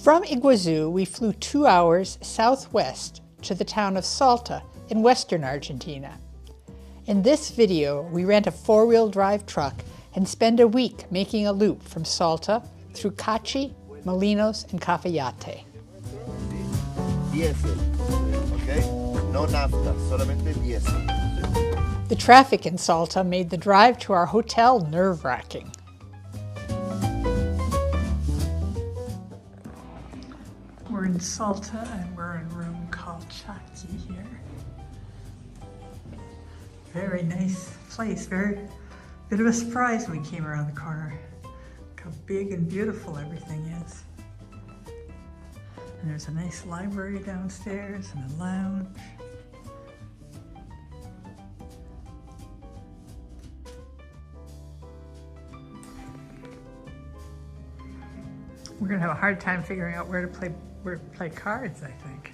From Iguazu, we flew 2 hours southwest to the town of Salta in western Argentina. In this video, we rent a 4-wheel drive truck and spend a week making a loop from Salta through Cachi, Molinos and Cafayate. Diesel, okay? No nafta, solamente diesel. The traffic in Salta made the drive to our hotel nerve-wracking. We're in Salta and we're in a room called Cachi here. Very nice place, very bit of a surprise when we came around the corner. Look how big and beautiful everything is. And there's a nice library downstairs and a lounge. We're gonna have a hard time figuring out where to play cards, I think.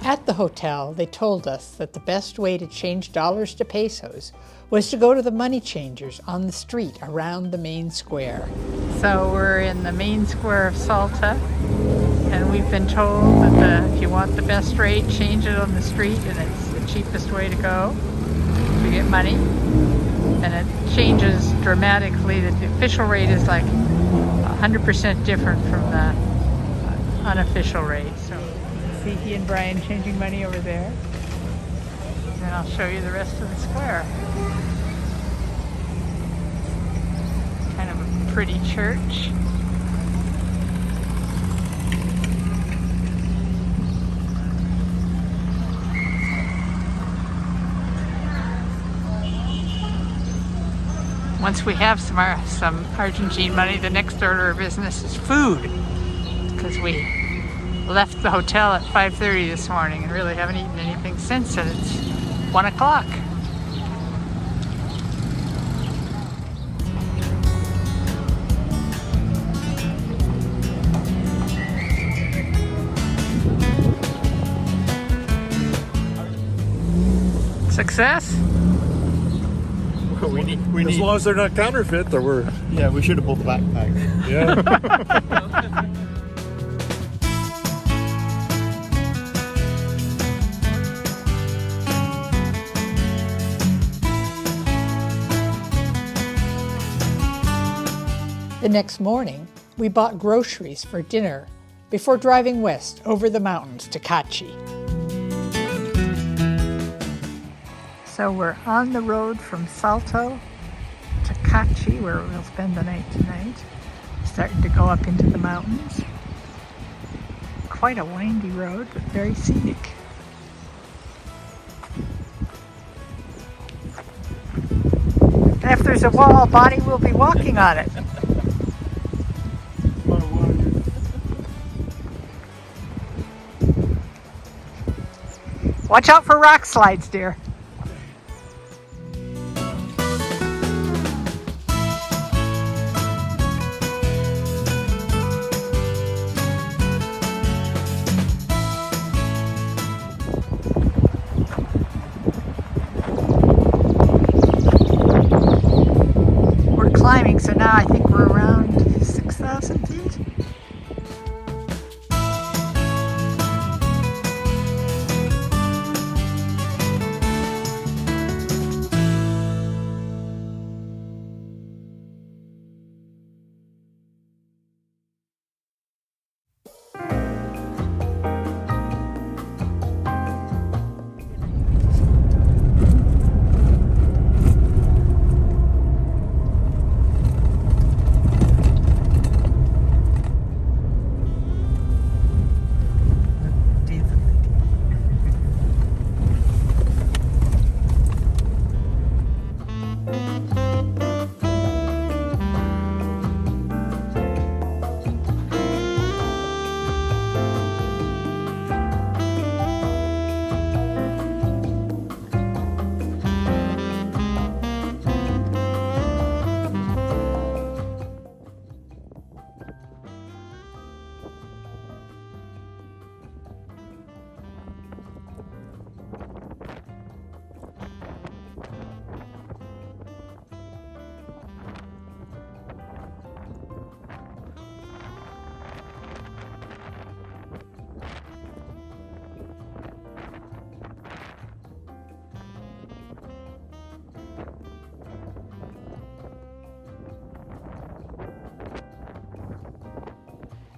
At the hotel, they told us that the best way to change dollars to pesos was to go to the money changers on the street around the main square. So we're in the main square of Salta, and we've been told that if you want the best rate, change it on the street, and it's the cheapest way to go to get money. And it changes dramatically. The official rate is like 100% different from the unofficial rate. So see he and Brian changing money over there. And I'll show you the rest of the square. Kind of a pretty church. Once we have some Argentine money, the next order of business is food, because we left the hotel at 5:30 this morning and really haven't eaten anything since, and it's 1 o'clock. Success? Well, we need, as long as they're not counterfeit, then we're... Yeah, we should have bought backpacks. Yeah. The next morning, we bought groceries for dinner before driving west over the mountains to Cachi. So we're on the road from Salto to Cachi, where we'll spend the night tonight. Starting to go up into the mountains. Quite a windy road, but very scenic. And if there's a wall, Bonnie will be walking on it. Watch out for rock slides, dear. We're climbing, so now I think we're around 6,000 feet.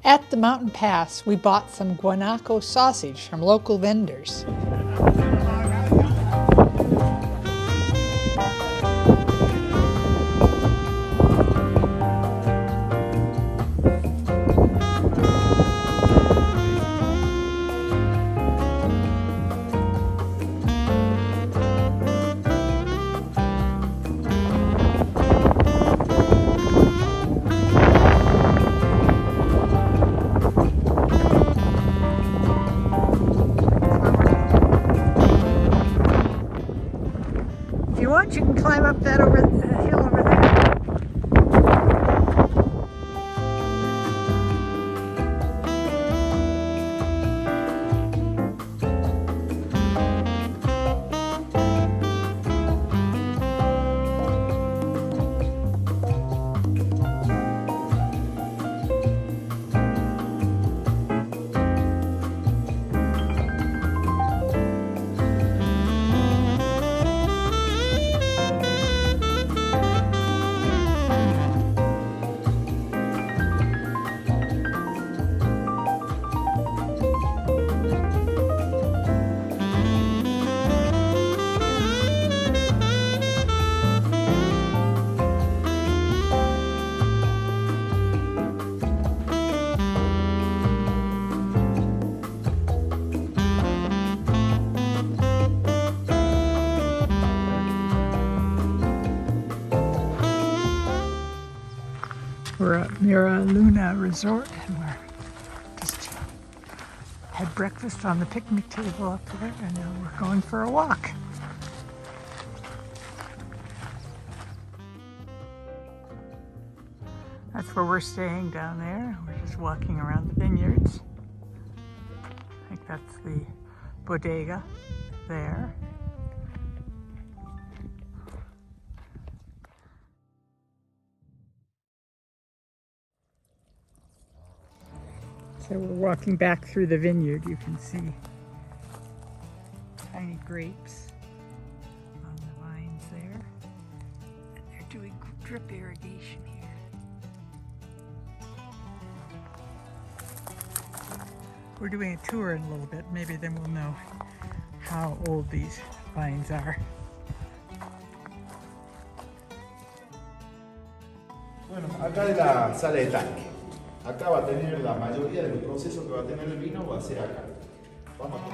At the mountain pass, we bought some guanaco sausage from local vendors. If you want, you can climb up that hill over there. We're at Mira Luna Resort, and we're just had breakfast on the picnic table up there, and now we're going for a walk. That's where we're staying down there. We're just walking around the vineyards. I think that's the bodega there. So we're walking back through the vineyard. You can see tiny grapes on the vines there. And they're doing drip irrigation here. We're doing a tour in a little bit. Maybe then we'll know how old these vines are. Bueno, acá es la sala de tanque. Acá va a tener la mayoría del proceso que va a tener el vino, va a ser acá. Vamos a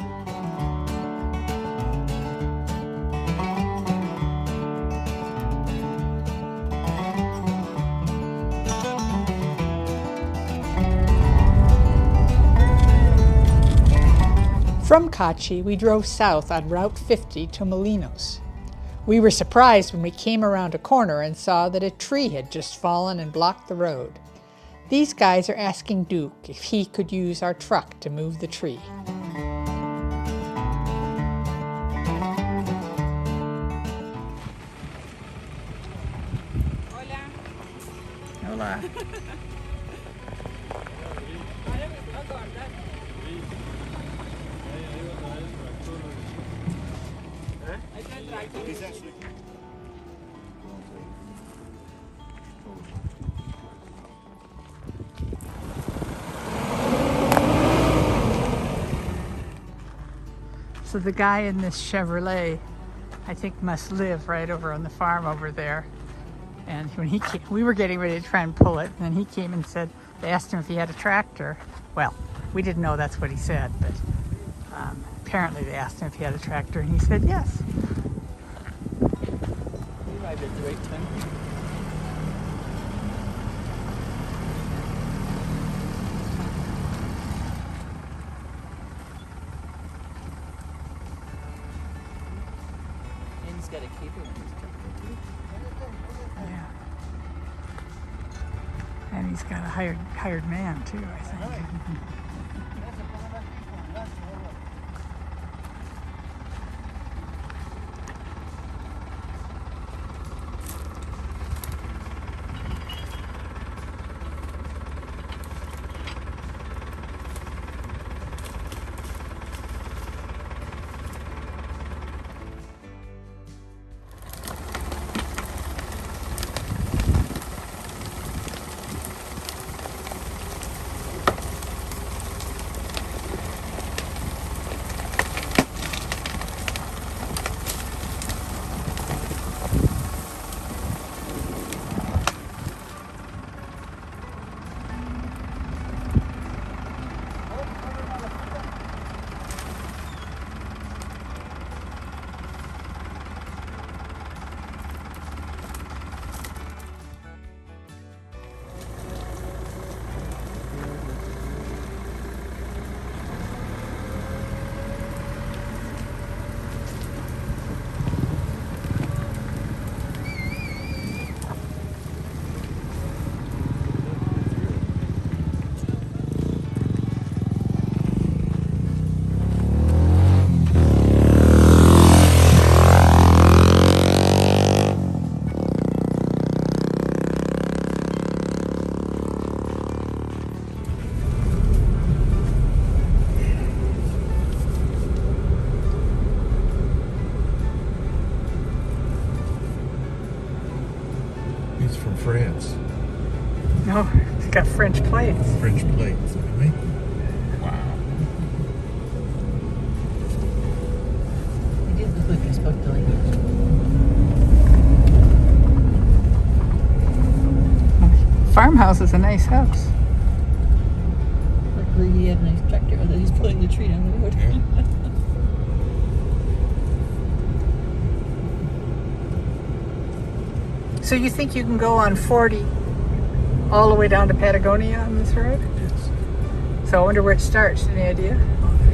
From Cachi, we drove south on Route 50 to Molinos. We were surprised when we came around a corner and saw that a tree had just fallen and blocked the road. These guys are asking Duke if he could use our truck to move the tree. Hola. Hola. So the guy in this Chevrolet, I think, must live right over on the farm over there. And when he came, we were getting ready to try and pull it, and then he came and said, they asked him if he had a tractor. Well, we didn't know that's what he said, but apparently they asked him if he had a tractor, and he said yes. We arrived at the right time. And he's got a cable in his truck. Yeah. And he's got a hired man too, I think. It's from France. No, it's got French plates. French plates, really? Wow. It did look like I spoke the language. Farmhouse is a nice house. Luckily he had a nice tractor that he's pulling the tree down the road. Yeah. So you think you can go on 40 all the way down to Patagonia on this road? Yes. So I wonder where it starts. Any idea?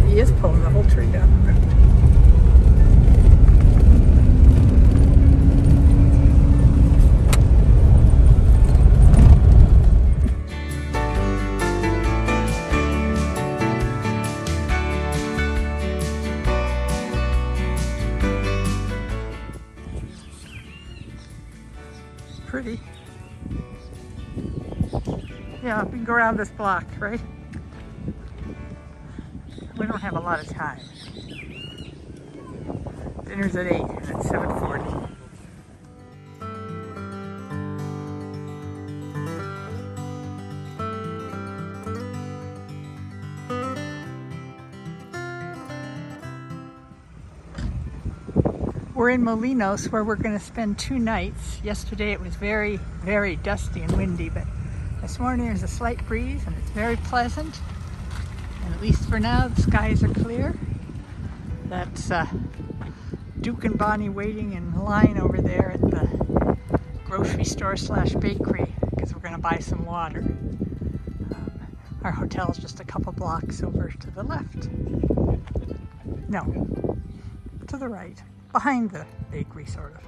He is pulling the whole tree down the road. Pretty. Yeah, we can go around this block, right? We don't have a lot of time. Dinner's at 8 and it's 7:40. We're in Molinos where we're going to spend 2 nights. Yesterday it was very, very dusty and windy, but this morning there's a slight breeze and it's very pleasant. And at least for now, the skies are clear. That's Duke and Bonnie waiting in line over there at the grocery store slash bakery because we're going to buy some water. Our hotel's just a couple blocks over to the left. No, to the right. Behind the bakery, sort of.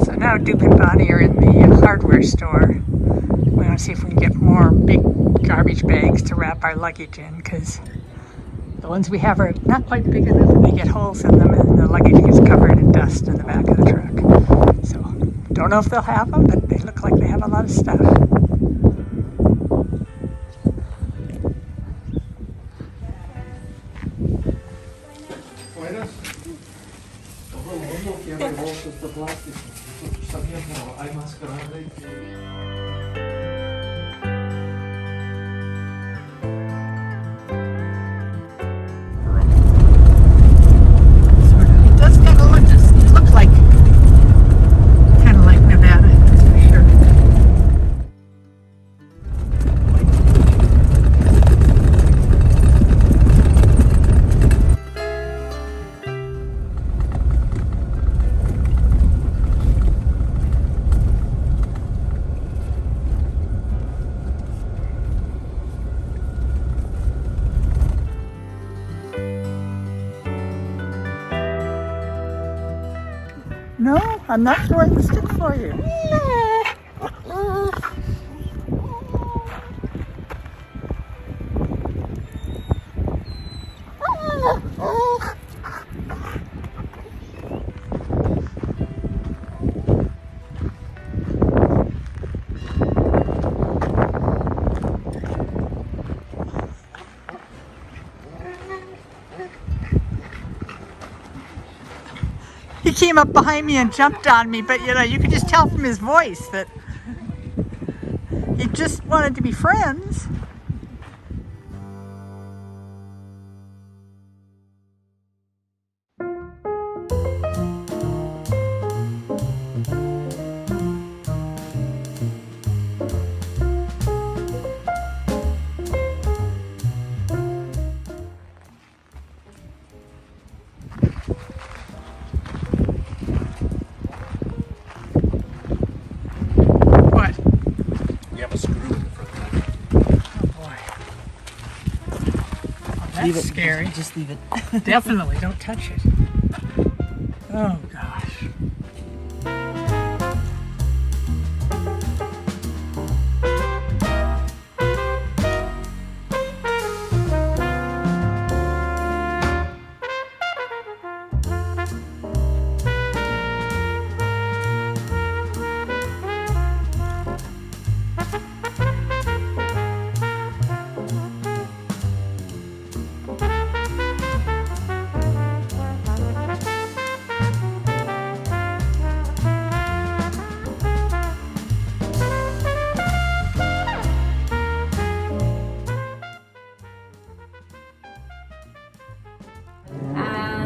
So now Duke and Bonnie are in the hardware store. We want to see if we can get more big garbage bags to wrap our luggage in, because the ones we have are not quite big enough and they get holes in them and the luggage gets covered in dust in the back of the truck. So, don't know if they'll have them, but they look like they have a lot of stuff. Todo el mundo quiere bolsas de plástico. Nosotros también, pero hay más grande que... It does kind of look like Nevada, that's for sure. No, I'm not throwing the stick for you. He came up behind me and jumped on me, but you could just tell from his voice that he just wanted to be friends. Leave it. Scary. Just leave it. Definitely, don't touch it. Oh gosh.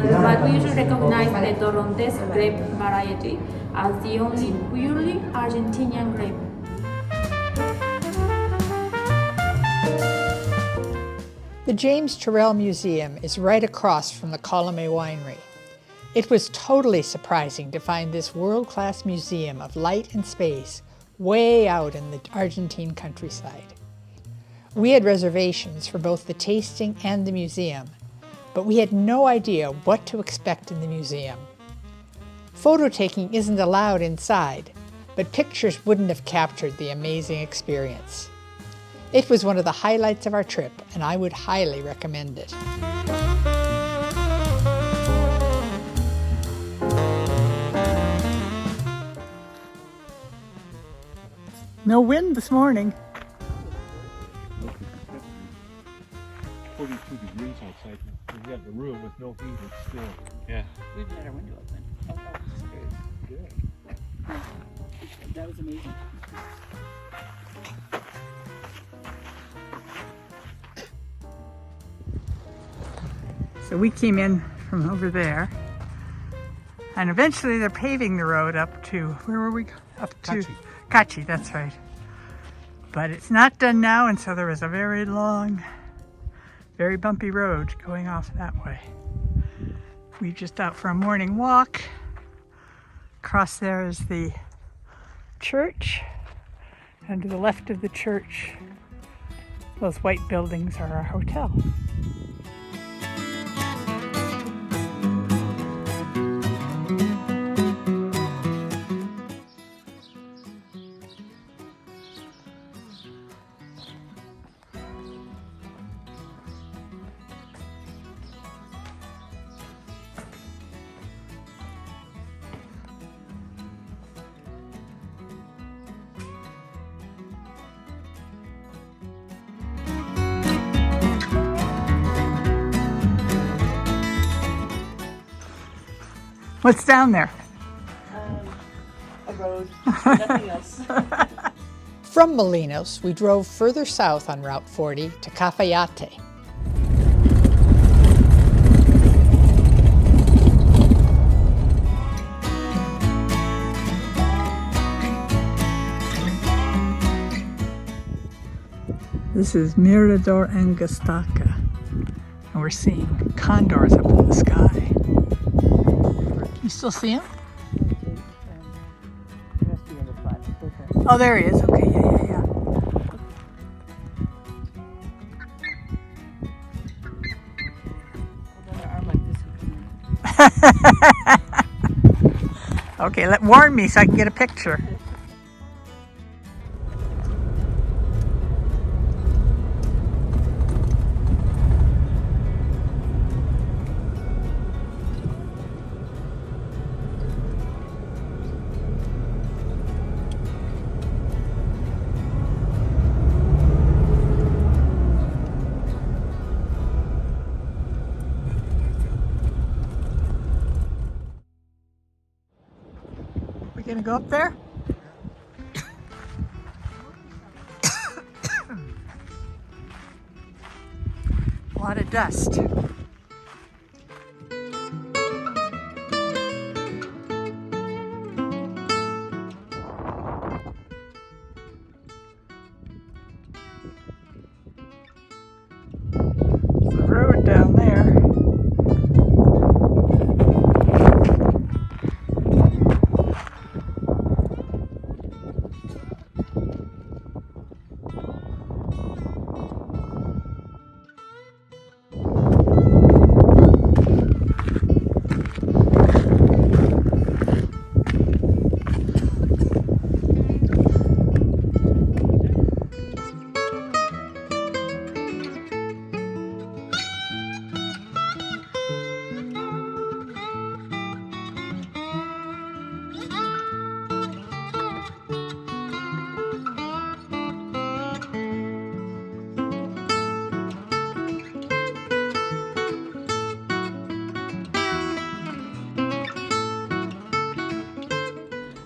but we usually recognize the Torrontés grape variety as the only purely Argentinian grape. The James Terrell Museum is right across from the Colomé winery. It was totally surprising to find this world-class museum of light and space way out in the Argentine countryside. We had reservations for both the tasting and the museum, but we had no idea what to expect in the museum. Photo taking isn't allowed inside, but pictures wouldn't have captured the amazing experience. It was one of the highlights of our trip, and I would highly recommend it. No wind this morning. 42 degrees outside. We have the room with no heat. It's still. Yeah. We've let our window open. Oh, that was good. That was amazing. So we came in from over there, and eventually they're paving the road up to, where were we? Up to Cachi, that's right. But it's not done now, and so there was a very long, very bumpy road going off that way. We're just out for a morning walk. Across there is the church, and to the left of the church, those white buildings are our hotel. What's down there? A road, nothing else. From Molinos, we drove further south on Route 40 to Cafayate. This is Mirador Angostaca, and we're seeing condors up in the sky. You still see him? Oh, there he is. Okay, yeah. Okay, warn me so I can get a picture. Gonna go up there? A lot of dust. There's a road down there.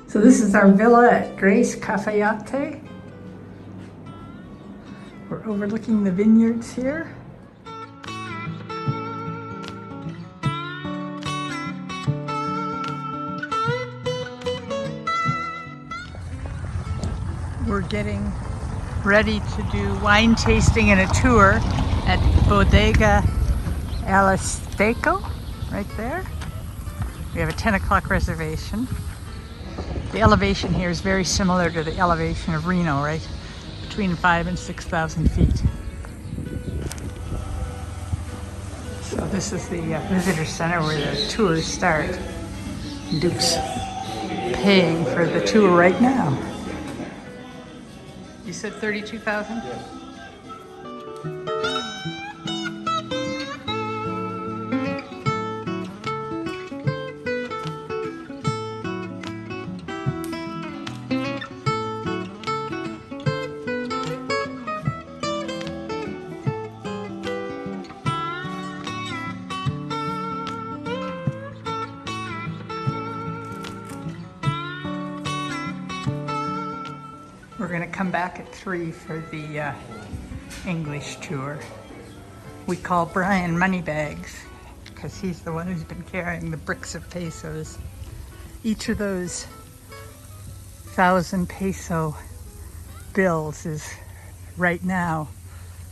So this is our villa at Grace Cafayate. We're overlooking the vineyards here. We're getting ready to do wine tasting and a tour at Bodega El Esteco, right there. We have a 10 o'clock reservation. The elevation here is very similar to the elevation of Reno, right? Between 5,000 and 6,000 feet. So this is the visitor center where the tours start. Duke's paying for the tour right now. You said 32,000? We're going to come back at 3 for the English tour. We call Brian Moneybags because he's the one who's been carrying the bricks of pesos. Each of those 1,000 peso bills is right now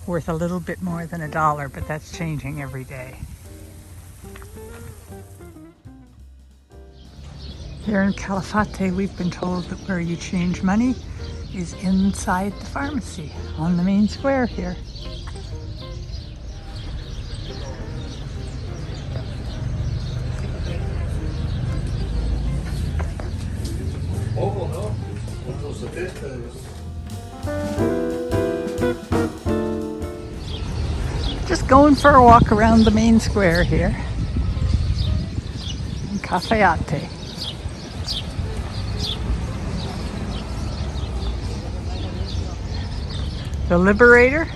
worth a little bit more than $1, but that's changing every day. Here in Calafate, we've been told that where you change money is inside the pharmacy on the main square here. Just going for a walk around the main square here in Cafayate. The Liberator?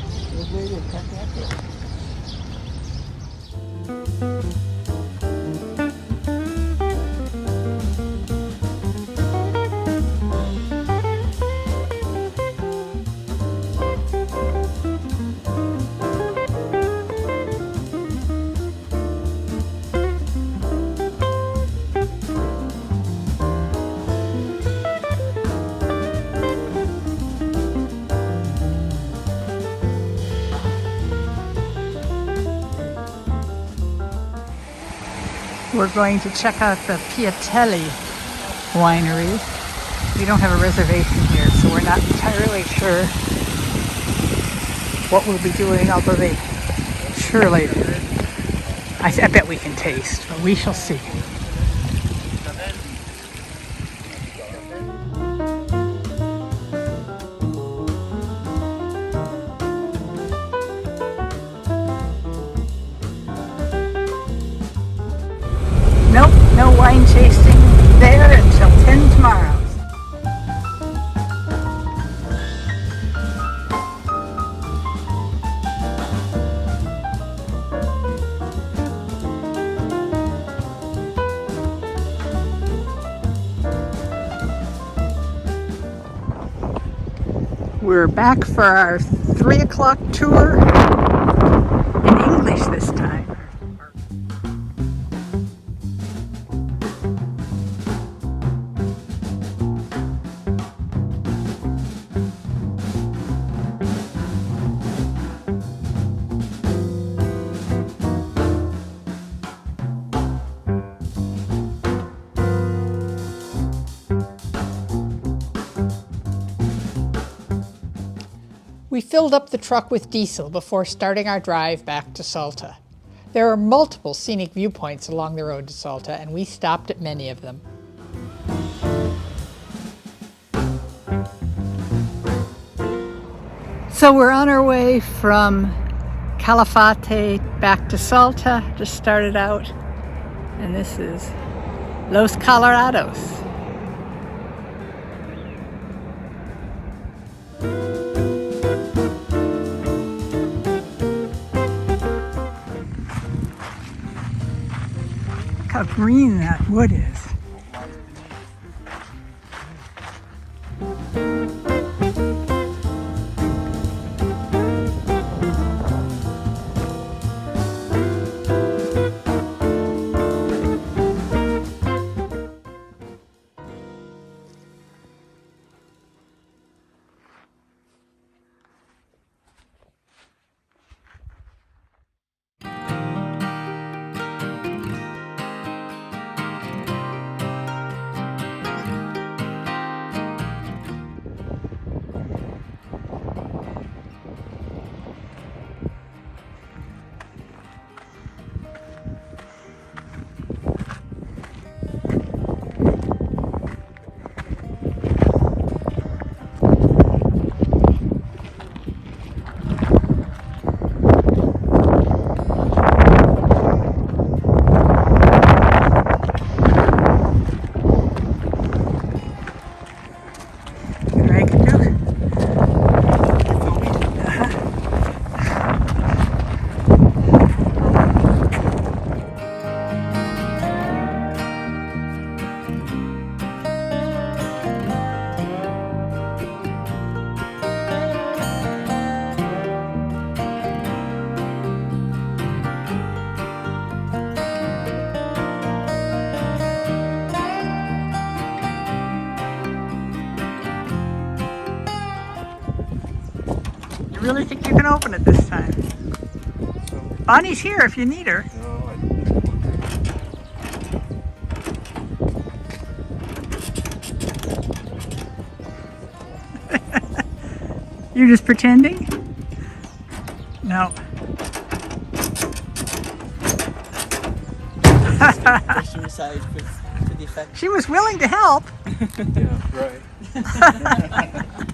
We're going to check out the Piatelli winery. We don't have a reservation here, so we're not entirely sure what we'll be doing, although they surely, I bet we can taste, but we shall see. Nope, no wine tasting there until 10 tomorrow. We're back for our 3 o'clock tour in English this time. We filled up the truck with diesel before starting our drive back to Salta. There are multiple scenic viewpoints along the road to Salta, and we stopped at many of them. So we're on our way from Calafate back to Salta. Just started out, and this is Los Colorados. Look how green that wood is. really think you can open it this time? Bonnie's here if you need her. You're just pretending? No. She was willing to help. Yeah, right.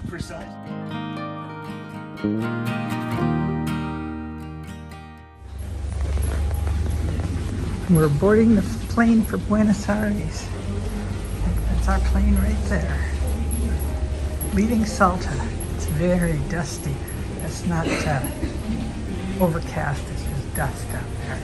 Precise. We're boarding the plane for Buenos Aires. That's our plane right there. Leaving Salta. It's very dusty. It's not overcast, it's just dust out there.